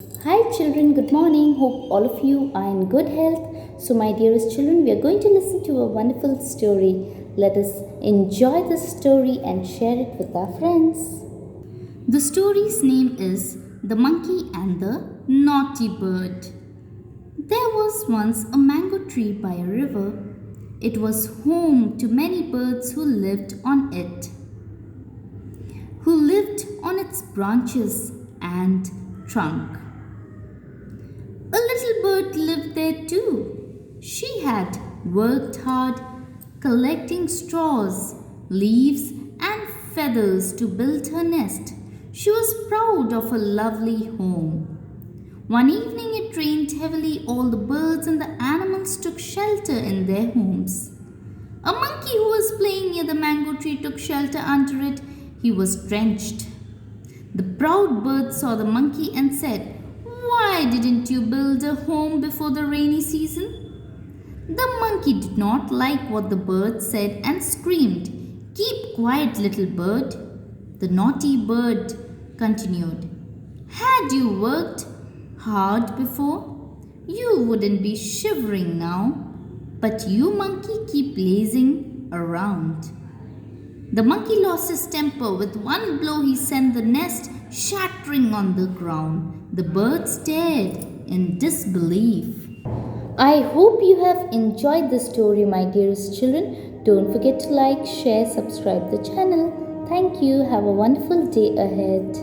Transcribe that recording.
Hi children, good morning. Hope all of you are in good health. So, my dearest children, we are going to listen to a wonderful story. Let us enjoy this story and share it with our friends. The story's name is The Monkey and the Naughty Bird. There was once a mango tree by a river. It was home to many birds who lived on its branches and trunk. A little bird lived there too. She had worked hard collecting straws, leaves, and feathers to build her nest. She was proud of her lovely home. One evening it rained heavily. All the birds and the animals took shelter in their homes. A monkey who was playing near the mango tree took shelter under it. He was drenched. The proud bird saw the monkey and said, "Why didn't you build a home before the rainy season?" The monkey did not like what the bird said and screamed, "Keep quiet, little bird." The naughty bird continued, "Had you worked hard before, you wouldn't be shivering now. But you, monkey, keep lazing around." The monkey lost his temper. With one blow, he sent the nest shattering on the ground. The bird stared in disbelief. I hope you have enjoyed the story, my dearest children. Don't forget to like, share, subscribe the channel. Thank you. Have a wonderful day ahead.